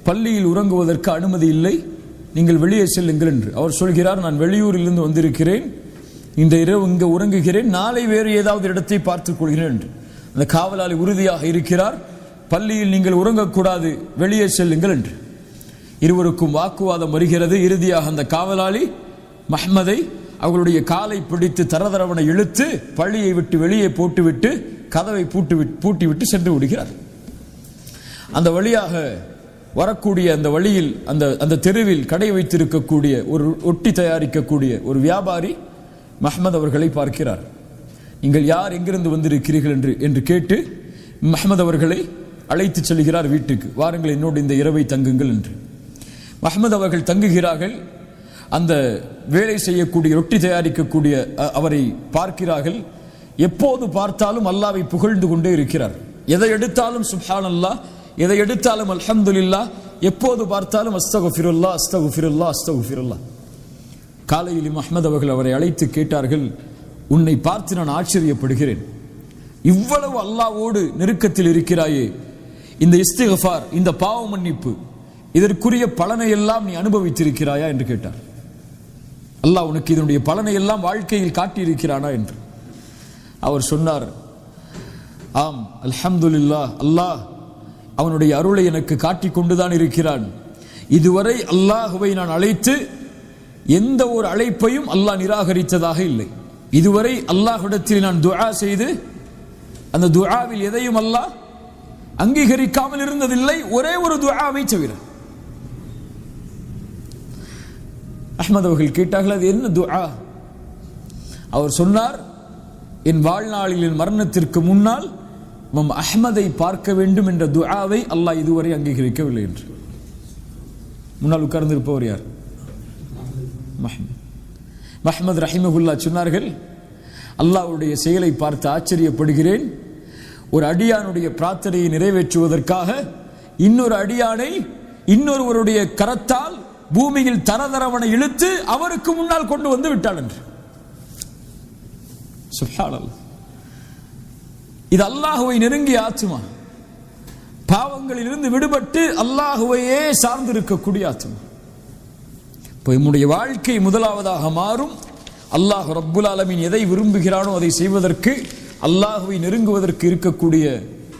பள்ளியில் உறங்குவதற்கு அனுமதி இல்லை, நீங்கள் வெளியே செல்லுங்கள் என்று. அவர் சொல்கிறார், நான் வெளியூரிலிருந்து வந்திருக்கிறேன், இந்த இரவு இங்கே உறங்குகிறேன், நாளை வேறு ஏதாவது இடத்தை பார்த்துக் கொள்கிறேன் என்று. அந்த காவலாளி உறுதியாக இருக்கிறார், பள்ளியில் நீங்கள் உறங்கக்கூடாது, வெளியே செல்லுங்கள் என்று. இருவருக்கும் வாக்குவாதம் வருகிறது. இறுதியாக அந்த காவலாளி அஹ்மதை அவர்களுடைய காலை பிடித்து தரதரவனை இழுத்து பள்ளியை விட்டு வெளியே போட்டுவிட்டு கதவை பூட்டிவிட்டு சென்று விடுகிறார். அந்த வழியாக வரக்கூடிய அந்த வழியில் அந்த தெருவில் கடை வைத்திருக்கக்கூடிய ஒரு ஒட்டி தயாரிக்கக்கூடிய ஒரு வியாபாரி அஹ்மத் அவர்களை பார்க்கிறார். நீங்கள் யார், எங்கிருந்து வந்திருக்கிறீர்கள் என்று கேட்டு அஹ்மத் அவர்களை அழைத்து செல்கிறார் வீட்டுக்கு. வாருங்கள், என்னோடு இந்த இரவை தங்குங்கள் என்று. அஹ்மத் அவர்கள் தங்குகிறார்கள். அந்த வேலை செய்யக்கூடிய, ரொட்டி தயாரிக்கக்கூடிய அவரை பார்க்கிறார்கள். எப்போது பார்த்தாலும் அல்லாஹ்வை புகழ்ந்து கொண்டே இருக்கிறார். எதை எடுத்தாலும் சுப்ஹானல்லாஹ், எதை எடுத்தாலும் அல்ஹம்துலில்லாஹ், எப்போது பார்த்தாலும் அஸ்தக்ஃபிருல்லாஹ் அஸ்தக்ஃபிருல்லாஹ் அஸ்தக்ஃபிருல்லாஹ். காலையில் அஹ்மத் அவர்கள் அவரை அழைத்து கேட்டார்கள், உன்னை பார்த்து நான் ஆச்சரியப்படுகிறேன், இவ்வளவு அல்லாஹ்வோடு நெருக்கத்தில் இருக்கிறாயே, இந்த இஸ்திக்ஃபார், இந்த பாவ மன்னிப்பு, இதற்குரிய பலனை எல்லாம் நீ அனுபவித்திருக்கிறாயா என்று கேட்டார். அல்லாஹ் உனக்கு இதனுடைய பலனை எல்லாம் வாழ்க்கையில் காட்டியிருக்கிறானா என்று. அவர் சொன்னார், ஆம் அல்ஹம்துலில்லாஹ், அல்லாஹ் அவனுடைய அருளை எனக்கு காட்டிக் கொண்டுதான் இருக்கிறான். இதுவரை அல்லாஹ்வை நான் அழைத்து எந்த ஒரு அழைப்பையும் அல்லாஹ் நிராகரித்ததாக இல்லை. இதுவரை அல்லாஹ்விடத்தில் நான் துஆ செய்து அந்த துஆவில் எதையும் அல்லாஹ் அங்கீகரிக்காமல் இருந்ததில்லை, ஒரே ஒரு துஆவை தவிர. அஹ்மத் அவர்கள் கேட்டார்கள், அது என்ன துஆ? அவர் சொன்னார், என் வாழ்நாளில் என் மரணத்திற்கு முன்னால் அஹ்மதை பார்க்க வேண்டும் என்ற துஆவை அல்லாஹ் இதுவரை அங்கீகரிக்கவில்லை என்று. முன்னால் உட்கார்ந்திருப்பவர் யார்? மஹ்மத் ரஹிமஹுல்லா சொன்னார்கள், அல்லாஹ்வுடைய செயலை பார்த்து ஆச்சரியப்படுகிறேன். ஒரு அடியானுடைய பிரார்த்தனையை நிறைவேற்றுவதற்காக இன்னொரு அடியானை இன்னொருவருடைய கரத்தால் பூமியில் தரதரவனை இழுத்து அவருக்கு முன்னால் கொண்டு வந்து விட்டாள் என்று. சுப்ஹானல்லாஹ். இது அல்லாஹ்வை நெருங்கிய ஆத்மா, பாவங்களில் இருந்து விடுபட்டு அல்லாஹ்வையே சார்ந்திருக்கக்கூடிய ஆத்மா. இப்போ நம்முடைய வாழ்க்கை முதலாவதாக மாறும். அல்லாஹ் ரப்புல் ஆலமீன் எதை விரும்புகிறானோ அதை செய்வதற்கு, அல்லாஹ்வை நெருங்குவதற்கு இருக்கக்கூடிய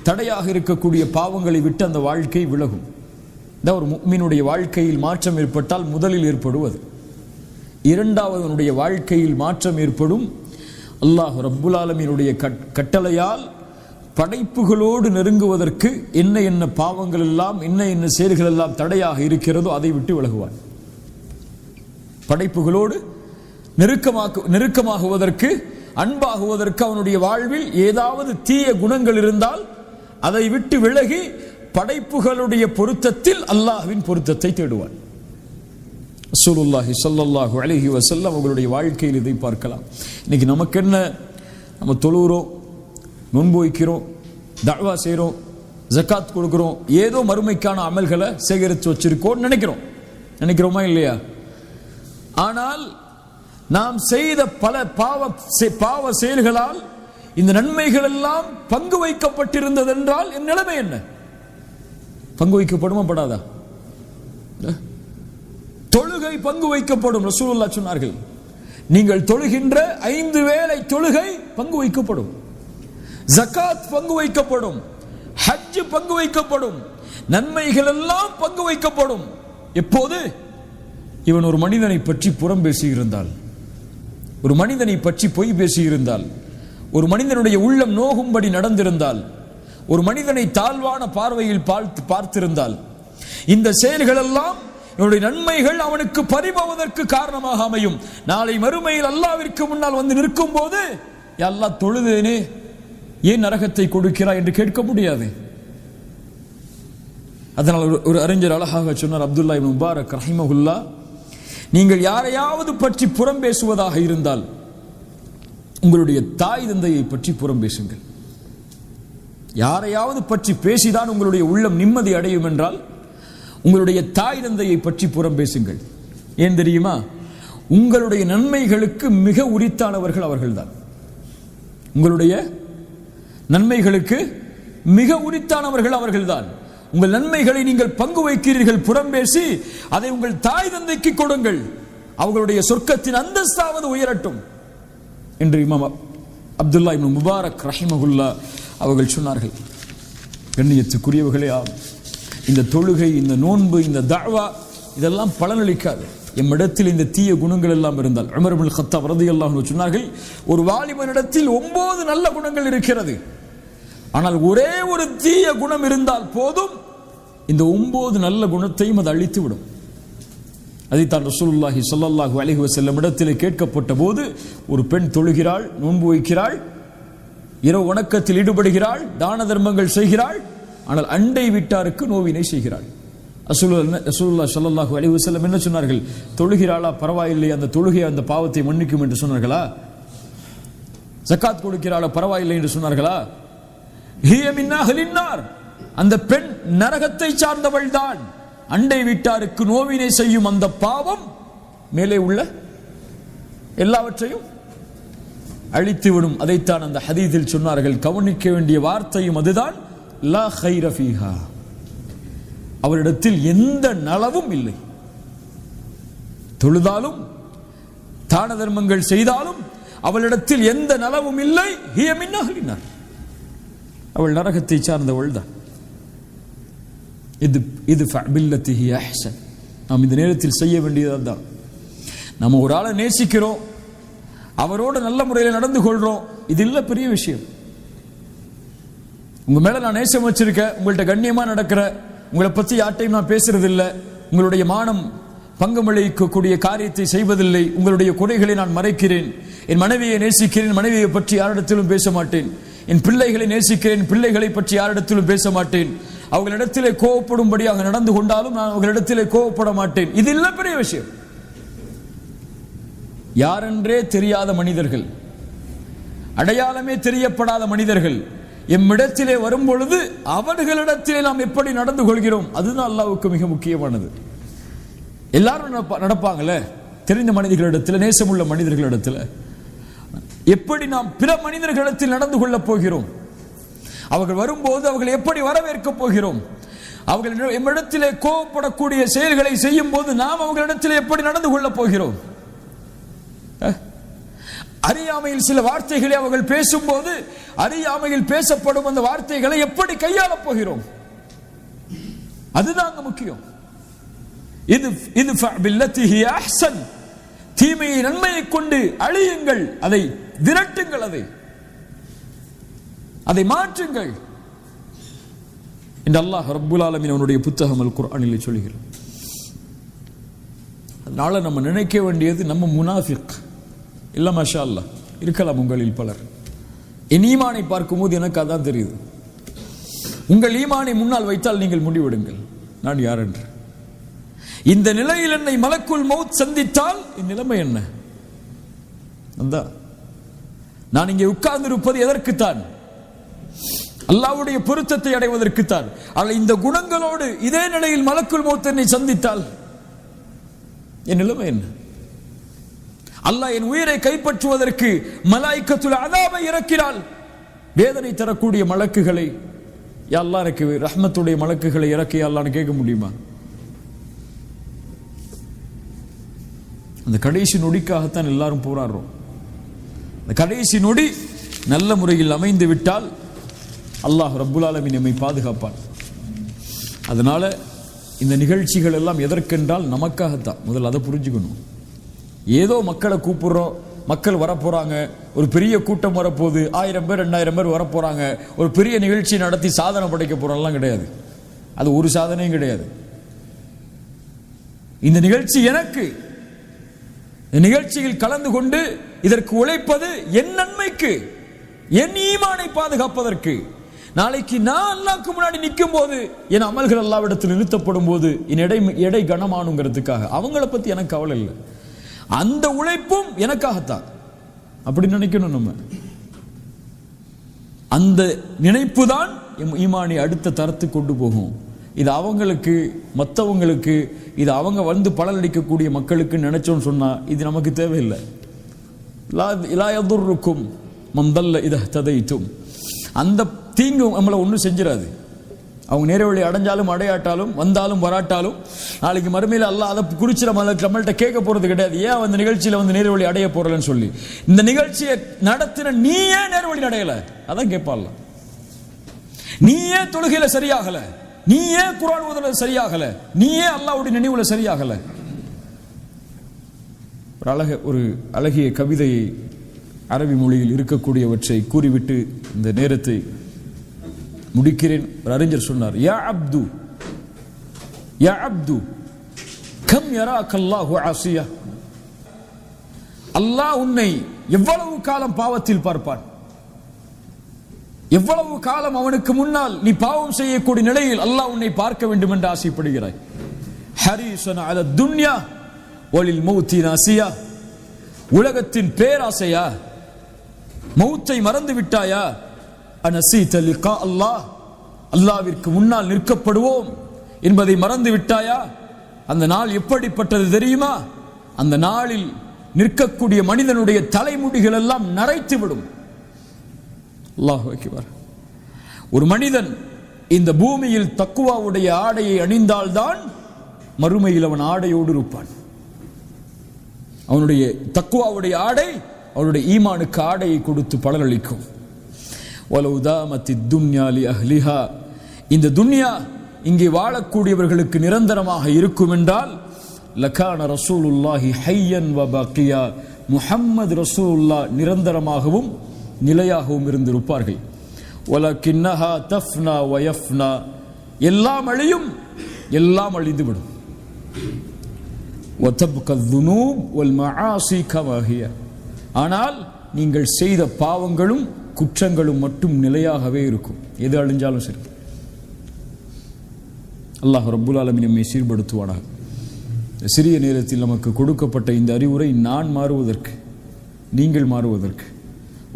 தடையாக இருக்கக்கூடிய பாவங்களை விட்டு அந்த வாழ்க்கை விலகும். இந்த ஒரு முஃமினுடைய வாழ்க்கையில் மாற்றம் ஏற்பட்டால் முதலில் ஏற்படுவது. இரண்டாவது, அவனுடைய வாழ்க்கையில் மாற்றம் ஏற்படும் அல்லாஹ் ரப்புல் ஆலமீனுடைய கட்டளையால் படைப்புகளோடு நெருங்குவதற்கு என்ன என்ன பாவங்கள் எல்லாம், என்ன என்ன செயல்கள் எல்லாம் தடையாக இருக்கிறதோ அதை விட்டு விலகுவான். படைப்புகளோடு நெருக்கமாகுவதற்கு, அன்பாகுவதற்கு அவனுடைய வாழ்வில் ஏதாவது தீய குணங்கள் இருந்தால் அதை விட்டு விலகி படைப்புகளுடைய பொருத்தத்தில் அல்லாஹ்வின் பொருத்தத்தை தேடுவான். ரசூலுல்லாஹி ஸல்லல்லாஹு அலைஹி வஸல்லம் அவர்களுடைய வாழ்க்கையில் இதை பார்க்கலாம். இன்னைக்கு நமக்கு என்ன, நம்ம தொழுகிறோம், நோன்பு வைக்கிறோம், தஅவா செய்கிறோம், ஜகாத் கொடுக்கிறோம், ஏதோ மறுமைக்கான அமல்களை சேகரித்து வச்சிருக்கோம் நினைக்கிறோமா இல்லையா? ஆனால் நாம் செய்த பல பாவ செயல்களால் இந்த நன்மைகள் எல்லாம் பங்கு வைக்கப்பட்டிருந்தது என்றால் என் நிலைமை என்ன? பங்கு வைக்கப்படுமா படாதா? தொழுகை பங்கு வைக்கப்படும். ரசூலுல்லாஹ் சொன்னார்கள், நீங்கள் தொழுகின்ற 5 வேளை தொழுகை பங்கு வைக்கப்படும், ஜகாத் பங்கு வைக்கப்படும், ஹஜ் பங்கு வைக்கப்படும், நன்மைகள் எல்லாம் பங்கு வைக்கப்படும். எப்போது? இவன் ஒரு மனிதனை பற்றி புறம் பேசியிருந்தால், ஒரு மனிதனை பற்றி பொய் பேசியிருந்தால், ஒரு மனிதனுடைய உள்ளம் நோகும்படி நடந்திருந்தால், ஒரு மனிதனை தாழ்வான பார்வையில் பார்த்திருந்தால், இந்த செயல்கள் எல்லாம் இவனுடைய நன்மைகள் அவனுக்கு பறிபோவதற்கு காரணமாக அமையும். நாளை மறுமையில் அல்லாஹ்விற்கு முன்னால் வந்து நிற்கும் போது, யா அல்லாஹ் தொழுதேனே, ஏன் நரகத்தை கொடுக்கிறாய் என்று கேட்க முடியாது. அதனால் ஒரு அறிஞர் அழகாக சொன்னார், அப்துல்லா இப்னு முபாரக் ரஹிமஹுல்லா, நீங்கள் யாரையாவது பற்றி புறம் பேசுவதாக இருந்தால் உங்களுடைய தாய் தந்தையை பற்றி புறம் பேசுங்கள். யாரையாவது பற்றி பேசிதான் உங்களுடைய உள்ளம் நிம்மதி அடையும் என்றால் உங்களுடைய தாய் தந்தையை பற்றி புறம் பேசுங்கள். ஏன் தெரியுமா? உங்களுடைய நன்மைகளுக்கு மிக உரித்தானவர்கள் அவர்கள்தான். உங்களுடைய நன்மைகளுக்கு மிக உரித்தானவர்கள் அவர்கள்தான். உங்கள் நன்மைகளை நீங்கள் பங்கு வைக்கிறீர்கள் புறம் பேசி, அதை உங்கள் தாய் தந்தைக்கு கொடுங்கள், அவர்களுடைய சொர்க்கத்தின் அந்தஸ்தாவது உயரட்டும் என்று இமாம் அப்துல்லா இப்னு முபாரக் ரஹிமஹுல்லா அவர்கள் சொன்னார்கள். கண்ணியத்துக்குரியவர்களே, இந்த தொழுகை, இந்த நோன்பு, இந்த தஅவா இதெல்லாம் பலனளிக்காது. எம்மிடத்தில் இந்த தீய குணங்கள் எல்லாம் இருந்தால், உமர் இப்னு கத்தாப் ரலியல்லாஹு அன்ஹு சொன்னார்கள், ஒரு வாலிபனிடத்தில் 9 நல்ல குணங்கள் இருக்கிறது, ஆனால் ஒரே ஒரு தீய குணம் இருந்தால் போதும், இந்த 9 நல்ல குணத்தையும் அது அழித்து விடும். அதைத்தான் ரசூலுல்லாஹி ஸல்லல்லாஹு அலைஹி வஸல்லம் இடத்திலே கேட்கப்பட்ட போது, ஒரு பெண் தொழுகிறாள், நோன்பு வைக்கிறாள், இரவு வணக்கத்தில் ஈடுபடுகிறாள், தான தர்மங்கள் செய்கிறாள், ஆனால் அண்டை வீட்டாருக்கு நோவினை செய்கிறாள். ரசூலுல்லாஹி ஸல்லல்லாஹு அலைஹி வஸல்லம் என்ன சொன்னார்கள்? தொழுகிறாளா, பரவாயில்லை, அந்த தொழுகை அந்த பாவத்தை மன்னிக்கும் என்று சொன்னார்களா? ஜகாத் கொடுக்கிறாளா, பரவாயில்லை என்று சொன்னார்களா? ஹிய மின் அஹ்லின் நார், அந்த பெண் நரகத்தை சார்ந்தவள் தான். அண்டை வீட்டாருக்கு நோவினை செய்யும் அந்த பாவம் மேலே உள்ள எல்லாவற்றையும் அழித்துவிடும். அதைத்தான் அந்த ஹதீஸில் சொன்னார்கள். கவனிக்க வேண்டிய வார்த்தையும் அதுதான், லா கைர ஃபீஹா, அவரிடத்தில் எந்த நலவும் இல்லை. தொழுதாலும் தான தர்மங்கள் செய்தாலும் அவளிடத்தில் எந்த நலவும் இல்லை. ஹிய மின் அஹ்லின் நார், அவள் நரகத்தை சார்ந்தவள் தான். இது பில்லத்திஹி அஹ்சன். நாம் இந்த நேரத்தில் செய்ய வேண்டியது தான். நம்ம ஒரு ஆளை நேசிக்கிறோம், அவரோட நல்ல முறையில் நடந்து கொள்றோம். இது இல்ல பெரிய விஷயம். உங்க மேல நான் நேசம் வச்சிருக்கேன், உங்கள்கிட்ட கண்ணியமா நடக்கிற, உங்களை பத்தி யார்ட்டையும் நான் பேசுறது இல்லை, உங்களுடைய மானம் பங்கமளிக்கக்கூடிய காரியத்தை செய்வதில்லை, உங்களுடைய குறைகளை நான் மறைக்கிறேன், என் மனைவியை நேசிக்கிறேன், மனைவியை பற்றி யாரிடத்திலும் பேச மாட்டேன், என் பிள்ளைகளை நேசிக்கிறேன், பிள்ளைகளை பற்றி யாரிடத்திலும் பேச மாட்டேன், அவர்களிடத்திலே கோவப்படும்படியாக நடந்து கொண்டாலும் நான் அவர்களிடத்திலே கோவப்பட மாட்டேன். இது இல்ல பெரிய விஷயம். யாரென்றே தெரியாத மனிதர்கள், அடையாளமே தெரியப்படாத மனிதர்கள் எம்மிடத்திலே வரும் பொழுது அவர்களிடத்திலே நாம் எப்படி நடந்து கொள்கிறோம், அதுதான் அல்லாஹ்வுக்கு மிக முக்கியமானது. எல்லாரும் நடப்பாங்கல்ல, தெரிந்த மனிதர்களிடத்தில், நேசமுள்ள மனிதர்களிடத்தில் எப்படி நாம் பிற மனிதர்களிடத்தில் நடந்து கொள்ளப் போகிறோம், அவர்கள் வரும்போது அவர்கள் எப்படி வரவேற்க போகிறோம், அவர்கள் எம்மிடத்திலே கோபப்படக்கூடிய செயல்களை செய்யும் போது நாம் அவர்களிடத்தில் எப்படி நடந்து கொள்ளப் போகிறோம், அறியாமையில் சில வார்த்தைகளை அவர்கள் பேசும்போது அறியாமையில் பேசப்படும் அந்த வார்த்தைகளை எப்படி கையாளப் போகிறோம், அதுதான் முக்கியம். தீமையை நன்மையை கொண்டு அழியுங்கள், அதை விரட்டுங்கள், அதை மாற்றுங்கள் என்று அல்லாஹ் ரப்புல் ஆலமீன் அவனுடைய புத்தகம் அல் குர்ஆனிலே சொல்கிறார். அதனால நம்ம நினைக்க வேண்டியது நம்ம முனாஃபிக் இல்ல, மாஷா அல்லாஹ் இருக்கலாம் உங்களில் பலர். என் ஈமானை பார்க்கும்போது எனக்கு அதான் தெரியுது. உங்கள் ஈமானை முன்னால் வைத்தால் நீங்கள் முடிவெடுங்கள் நான் யார் என்று. இந்த நிலையில் என்னை மலக்குல் மௌத் சந்தித்தால் என் நிலைமை என்ன? நான் இங்கே உட்கார்ந்து இருப்பது எதற்குத்தான்? அல்லாஹ்வுடைய பொருத்தத்தை அடைவதற்குத்தான். ஆனால் இந்த குணங்களோடு இதே நிலையில் மலக்குல் மௌத் என்னை சந்தித்தால் என் நிலைமை என்ன? அல்லாஹ் என் உயிரை கைப்பற்றுவதற்கு மலாயிக்கத்துல் அஸாபை இறக்கினால், வேதனை தரக்கூடிய மலக்குகளை, யா அல்லாஹ் எனக்கு ரஹ்மத்துடைய மலக்குகளை இறக்கி யா அல்லாஹ்னு கேட்க முடியுமா? அந்த கடைசி நொடிக்காகத்தான் எல்லாரும் போராடுறோம். அந்த கடைசி நொடி நல்ல முறையில் அமைந்து விட்டால் அல்லாஹ் ரப்புல் ஆலமீன் நம்மை பாதுகாப்பான். அதனால இந்த நிகழ்ச்சிகள் எல்லாம் எதற்கென்றால் நமக்காகத்தான். முதல்ல அதை புரிஞ்சுக்கணும். ஏதோ மக்களை கூப்பிடுறோம், மக்கள் வரப்போறாங்க, ஒரு பெரிய கூட்டம் வரப்போகுது, 1000 பேர் 2000 பேர் வரப்போறாங்க, ஒரு பெரிய நிகழ்ச்சி நடத்தி சாதனை படைக்க போறோம்லாம் கிடையாது. அது ஒரு சாதனையும் கிடையாது. இந்த நிகழ்ச்சி எனக்கு, நிகழ்ச்சியில் கலந்து கொண்டு இதற்கு உழைப்பது என் நன்மைக்கு, என் ஈமானை பாதுகாப்பதற்கு. நாளைக்கு நான் அல்லாஹ்வுக்கு முன்னாடி நிற்கும் போது என் அமல்கள் அல்லாஹ்விடத்தில் நிறுத்தப்படும் போது என் எடை கனமானுங்கிறதுக்காக அவங்கள பத்தி எனக்கு கவலை இல்லை. அந்த உழைப்பும் எனக்காகத்தான் அப்படி நினைக்கணும். நம்ம அந்த நினைப்பு தான் ஈமானை அடுத்த தரத்துக்கு கொண்டு போகும். இது அவங்களுக்கு, மற்றவங்களுக்கு, இது அவங்க வந்து பலனளிக்கக்கூடிய மக்களுக்கு நினைச்சோன்னு சொன்னா இது நமக்கு தேவையில்லை. லா யதுர்ருக்கும் மன் தல்ல இதா ததைத்தும். அந்த தீங்கு நம்மளை ஒன்றும் செஞ்சிடாது. அவங்க நேர வழி அடைஞ்சாலும் அடையாட்டாலும் வந்தாலும் வராட்டாலும் நாளைக்கு மறுமையில் அல்லாஹ் அதை குறிச்சு நம்மள்கிட்ட கேட்க போறது கிடையாது. ஏன் அந்த நிகழ்ச்சியில வந்து நேர வழி அடைய போறலன்னு சொல்லி. இந்த நிகழ்ச்சியை நடத்தின நீ ஏன் நேர வழி அடையல, அதான் கேட்பான்ல. நீ ஏன் தொழுகையில சரியாகல, நீ ஏன் குர்ஆன் ஓதுறதுல சரியாகல, நீ ஏன் அல்லாஹ்வுடைய நினைவுல சரியாகல. ஒரு அழகிய கவிதையை அரபி மொழியில் இருக்கக்கூடியவற்றை கூறிவிட்டு இந்த நேரத்தை முடிக்கிறேன். ஒரு அறிஞர் சொன்னார், யா அப்து யா அப்து கம் யராக அல்லாஹு ஆசியா. அல்லாஹ் உன்னை எவ்வளவு காலம் பாவத்தில் பார்ப்பான், எவ்வளவு காலம் அவனுக்கு முன்னால் நீ பாவம் செய்யக்கூடிய நிலையில் அல்லாஹ் உன்னை பார்க்க வேண்டும் என்று ஆசைப்படுகிறாய். ஹரீஸன் அல துன்யா வலில் மௌத்தி நாசியா. உலகத்தின் பேராசையா, மௌத்தை மறந்து விட்டாயா? அனசீத லிகா அல்லாஹ், அல்லாஹ்விற்கு முன்னால் நிற்கப்படுவோம் என்பதை மறந்து விட்டாயா? அந்த நாள் எப்படிப்பட்டது தெரியுமா? அந்த நாளில் நிற்கக்கூடிய மனிதனுடைய தலைமுடிகள் எல்லாம் நரைத்து விடும். அல்லாஹ் அக்பர். ஒரு மனிதன் இந்த பூமியில் தக்குவாவுடைய ஆடையை அணிந்தால்தான் மறுமையில் அவன் ஆடையோடு இருப்பான். அவனுடைய தக்குவாவுடைய ஆடை அவனுடைய ஈமானுக்கு ஆடையை கொடுத்து பலனளிக்கும். இந்த துன்யா இங்கே வாழக்கூடியவர்களுக்கு நிரந்தரமாக இருக்கும் என்றால் லகான ரசூலுல்லாஹி ஹய்யன் வ பக்கியா முஹம்மது ரசூலுல்லாஹ் நிரந்தரமாகவும் நிலையாகவும் இருந்திருப்பார்கள். வலக்கின்னஹா தஃப்னா வயஃப்னா, எல்லாம் அழியும், எல்லாம் அழிந்துவிடும். வதப்க ذுனூப் வல் மஆசி கமா ஹிய, ஆனால் நீங்கள் செய்த பாவங்களும் குற்றங்களும் மட்டும் நிலையாகவே இருக்கும். எது அழிஞ்சாலும் சரி. அல்லாஹ் ரப்புல் ஆலமீன் நம்மை சீர்படுத்துவானாக. சிறிய நேரத்தில் நமக்கு கொடுக்கப்பட்ட இந்த அறிவுரை நான் மாறுவதற்கு, நீங்கள் மாறுவதற்கு,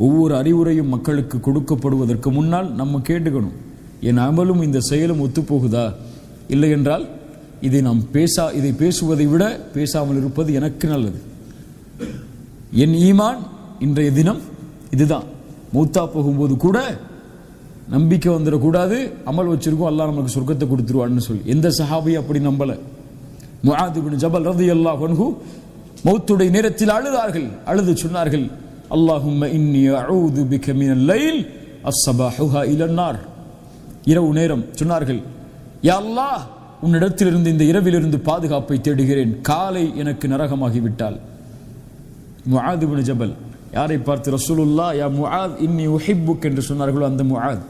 ஒவ்வொரு அறிவுரையும் மக்களுக்கு கொடுக்கப்படுவதற்கு முன்னால் நம்ம கேட்டுக்கணும், என் அமலும் இந்த செயலும் ஒத்துப்போகுதா? இல்லை என்றால் இதை பேசுவதை விட பேசாமல் இருப்பது எனக்கு நல்லது. என் ஈமான் இன்றைய தினம் இதுதான். மூத்தா போகும்போது கூட நம்பிக்கை வந்துடக்கூடாது, அமல் வச்சிருக்கோம், அல்லாஹ் நமக்கு சொர்க்கத்தை கொடுத்துருவான்னு சொல்லி. எந்த சஹாபி அப்படி நம்பல? முஆத் இப்னு ஜபல் ரலியல்லாஹு அன்ஹு மௌத்துடைய நேரத்தில் அழுதார்கள். அழுது சொன்னார்கள், அல்லாஹும்ம இன்னி அஊது பிக மினல் லைல் அஸ்ஸபாஹுஹா இலன்னார். இரவு நேரம் சொன்னார்கள், யா அல்லாஹ், உன்னிடத்திலிருந்து இந்த இரவிலிருந்து பாதுகாப்பை தேடுகிறேன், காலை எனக்கு நரகமாகிவிட்டால். முஆத் இப்னு ஜபல் யாரை பார்த்து ரசூலுல்லாஹ் யா முஆத் இன்னி உஹிப்புக் என்று சொன்னார்களோ அந்த முஆத்.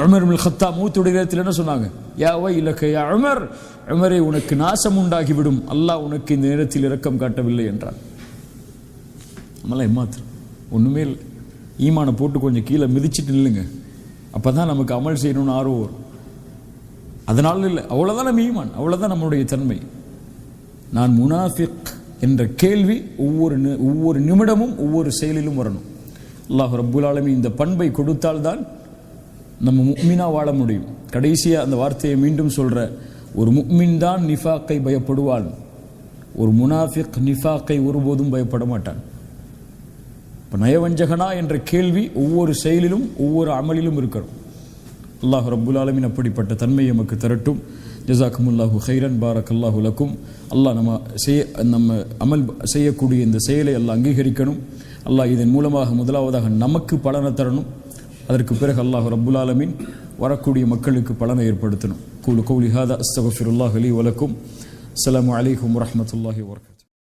உமர் இப்னு கத்தாப் மௌத்துடைய நேரத்தில் என்ன சொன்னாங்க? யா வைலக யா உமர், உமரே உனக்கு நாசம் உண்டாகிவிடும், அல்லாஹ் உனக்கு இந்த நேரத்தில் இரக்கம் காட்டவில்லை என்றார். நம்மளாம் ஏமாத்திரம் ஒண்ணுமே இல்லை. ஈமானை போட்டு கொஞ்சம் கீழே மிதிச்சிட்டு நில்லுங்க, அப்பதான் நமக்கு அமல் செய்யணும்னு ஆர்வம் வரும். அதனால இல்லை, அவ்வளவுதான் நம்ம ஈமான், அவ்வளவுதான் நம்மளுடைய தன்மை. நான் முனாஃபிக் என்ற கேள்வி ஒவ்வொரு நிமிடமும் ஒவ்வொரு செயலிலும் வரணும். அல்லாஹ் ரப்புல் ஆலமீன் இந்த பண்பை கொடுத்தால்தான் நம்ம முஃமினா வாழ முடியும். கடைசியா அந்த வார்த்தையை மீண்டும் சொல்ற, ஒரு முஃமின் தான் நிஃபாக்கை பயப்படுவான், ஒரு முனாஃபிக் நிஃபாக்கை ஒருபோதும் பயப்பட மாட்டான். நயவஞ்சகனா என்ற கேள்வி ஒவ்வொரு செயலிலும் ஒவ்வொரு அமலிலும் இருக்கணும். அல்லாஹ் ரப்புல் ஆலமீன் அப்படிப்பட்ட தன்மையை நமக்கு தரட்டும். ஜஸாக்குமுல்லாஹு ஹைரன், பாரக்கல்லாஹு லக்கும். அல்லாஹ் நம்ம அமல் செய்யக்கூடிய இந்த செயலை அல்லாஹ் அங்கீகரிக்கணும். அல்லாஹ் இதன் மூலமாக முதலாவதாக நமக்கு பலனை தரணும். அதற்கு பிறகு அல்லாஹ் ரப்புல் ஆலமீன் வரக்கூடிய மக்களுக்கு பலனை ஏற்படுத்தணும். கூலு கௌலி ஹாதா அஸ்தக்ஃபிருல்லாஹ் லி வ லக்கும். அஸ்ஸலாமு அலைக்கும் வரஹ்மத்துல்லாஹி வபரகாத்துஹு.